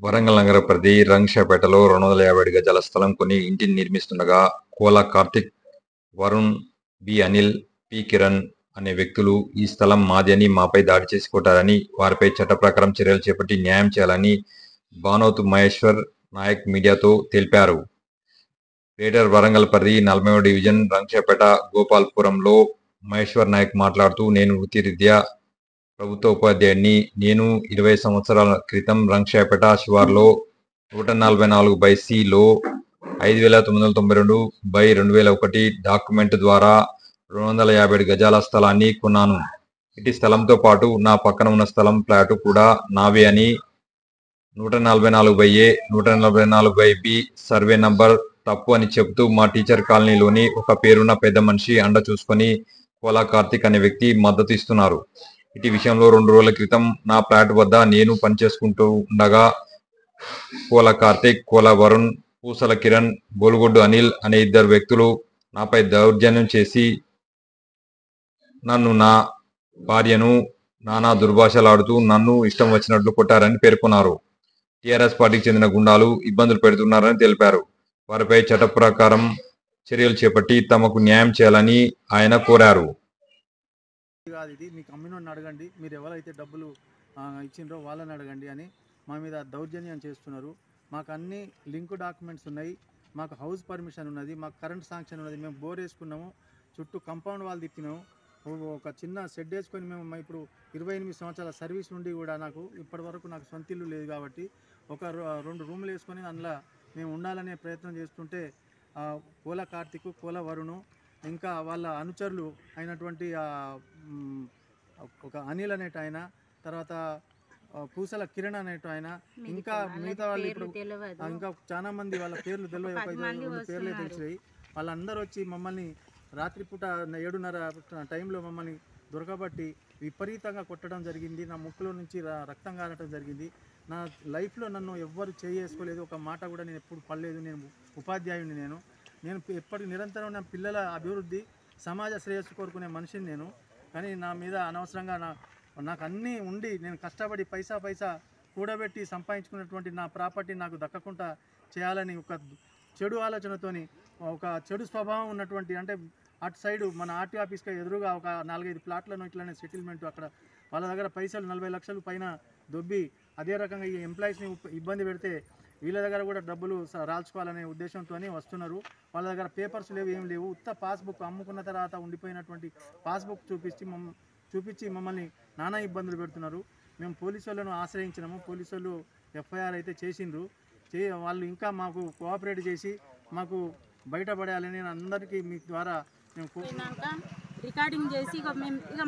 వరంగల్ నగర పరిధి రంగశాపేటలో 250 గజాల స్థలం కొని ఇంటిని నిర్మిస్తుండగా కోలా కార్తిక్, వరుణ్, బి అనిల్, పి కిరణ్ అనే వ్యక్తులు ఈ స్థలం మాది అని మాపై దాడి చేసి కొట్టారని, వారిపై చట్ట ప్రకారం చర్యలు చేపట్టి న్యాయం చేయాలని బానోతు మహేశ్వర్ నాయక్ మీడియాతో తెలిపారు. గ్రేటర్ వరంగల్ పరిధి 40వ డివిజన్ రంగశాపేట గోపాల్పురంలో మహేశ్వర్ నాయక్ మాట్లాడుతూ, నేను వృత్తిరీత్యా ప్రభుత్వ ఉపాధ్యాయుడిని. నేను 20 సంవత్సరాల క్రితం రంగశాపేట శివార్లో 144/C లో 5992/2001 డాక్యుమెంట్ ద్వారా 257 గజాల స్థలాన్ని కొన్నాను. ఇటు స్థలంతో పాటు నా పక్కన ఉన్న స్థలం ఫ్లాటు కూడా నావే అని 144/A 144/B సర్వే నంబర్ తప్పు అని చెబుతూ మా టీచర్ కాలనీలోని ఒక పేరున్న పెద్ద మనిషి అండ చూసుకొని కోలా కార్తిక్ అనే వ్యక్తి మద్దతు ఇస్తున్నారు. ఇటు విషయంలో 2 రోజుల క్రితం నా ఫ్లాట్ వద్ద నేను పనిచేసుకుంటూ ఉండగా కోలా కార్తిక్, కోలా వరుణ్, పూసల కిరణ్, బోలుగొడ్డు అనిల్ అనే 2 వ్యక్తులు నాపై దౌర్జన్యం చేసి నన్ను, నా భార్యను నానా దుర్భాషలాడుతూ నన్ను ఇష్టం వచ్చినట్లు కొట్టారని పేర్కొన్నారు. టీఆర్ఎస్ పార్టీకి చెందిన గుండాలు ఇబ్బందులు పెడుతున్నారని తెలిపారు. వారిపై చట్ట ప్రకారం చర్యలు చేపట్టి తమకు న్యాయం చేయాలని ఆయన కోరారు. ఇది మీకు అమ్మినోడిని అడగండి, మీరు ఎవరైతే డబ్బులు ఇచ్చిండ్రో వాళ్ళని అడగండి అని మా మీద దౌర్జన్యం చేస్తున్నారు. మాకు అన్ని లింక్ డాక్యుమెంట్స్ ఉన్నాయి, మాకు హౌస్ పర్మిషన్ ఉన్నది, మాకు కరెంట్ శాంక్షన్ ఉన్నది, మేము బోర్ వేసుకున్నాము, చుట్టూ కంపౌండ్ వాళ్ళు తిప్పినాము, ఒక చిన్న షెడ్ వేసుకొని మేము ఇప్పుడు 28 సంవత్సరాల సర్వీస్ నుండి కూడా నాకు ఇప్పటి వరకు నాకు సొంత ఇల్లు లేదు కాబట్టి ఒక 2 రూములు వేసుకొని అందులో మేము ఉండాలనే ప్రయత్నం చేస్తుంటే కోలా కార్తిక్, కోలా వరుణ్ ఇంకా వాళ్ళ అనుచరులు అయినటువంటి ఒక అనిల్ అనేట ఆయన, తర్వాత పూసల కిరణ్ అనేట ఆయన, ఇంకా మిగతా వాళ్ళు ఇప్పుడు ఇంకా చాలా మంది వాళ్ళ పేర్లు తెలియదు, 2 పేర్లే తెలిసాయి. వాళ్ళందరూ వచ్చి మమ్మల్ని రాత్రిపూట 7:30 టైంలో మమ్మల్ని దొరకబట్టి విపరీతంగా కొట్టడం జరిగింది. నా ముక్కులో నుంచి రక్తం కారటం జరిగింది. నా లైఫ్లో నన్ను ఎవ్వరు చేసుకోలేదు, ఒక మాట కూడా నేను ఎప్పుడు పడలేదు. నేను ఉపాధ్యాయుడిని, నేను ఎప్పటికీ నిరంతరం నా పిల్లల అభివృద్ధి, సమాజ శ్రేయస్సు కోరుకునే మనిషిని నేను. కానీ నా మీద అనవసరంగా నాకు అన్నీ ఉండి నేను కష్టపడి పైసా కూడబెట్టి సంపాదించుకున్నటువంటి నా ప్రాపర్టీ నాకు దక్కకుండా చేయాలని ఒక చెడు ఆలోచనతోని, ఒక చెడు స్వభావం ఉన్నటువంటి, అంటే అటు సైడు మన ఆర్టీ ఆఫీస్కి ఎదురుగా ఒక 4-5 ప్లాట్లను ఇట్లానే సెటిల్మెంట్, అక్కడ వాళ్ళ దగ్గర పైసలు 40 లక్షలు పైన దొబ్బి అదే రకంగా ఈ ఎంప్లాయీస్ని ఇబ్బంది పెడితే వీళ్ళ దగ్గర కూడా డబ్బులు రాల్చుకోవాలనే ఉద్దేశంతో వస్తున్నారు. వాళ్ళ దగ్గర పేపర్స్ లేవు, ఏం లేవు, ఉత్త పాస్బుక్ అమ్ముకున్న తర్వాత ఉండిపోయినటువంటి పాస్బుక్ చూపించి మమ్మల్ని నానా ఇబ్బందులు పెడుతున్నారు. మేము పోలీసు వాళ్ళను ఆశ్రయించినాము, పోలీసు వాళ్ళు ఎఫ్ఐఆర్ అయితే చేసిండ్రు. వాళ్ళు ఇంకా మాకు కోఆపరేట్ చేసి మాకు బయటపడాలని నేను అందరికీ మీ ద్వారా మేము రికార్డింగ్ చేసి ఇక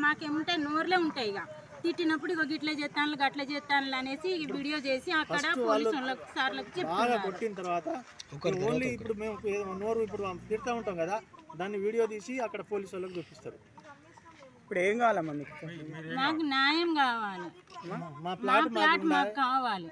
మాకేముంటాయి నోర్లే ఉంటాయి, ఇక తిట్టినప్పుడు ఇక గిట్ల చేస్తాను గట్ల చేస్తాను అనేసి వీడియో చేసి అక్కడ పోలీసు సార్లకు బాగా కొట్టిన తర్వాత ఓన్లీ ఇప్పుడు మేము నోరు ఇప్పుడు తిడతా ఉంటాం కదా, దాన్ని వీడియో తీసి అక్కడ పోలీసు వాళ్ళకి చూపిస్తారు. ఇప్పుడు ఏం కావాలమ్మా మీకు? మాకు న్యాయం కావాలి, మా ఫ్లాట్ మాకు కావాలి.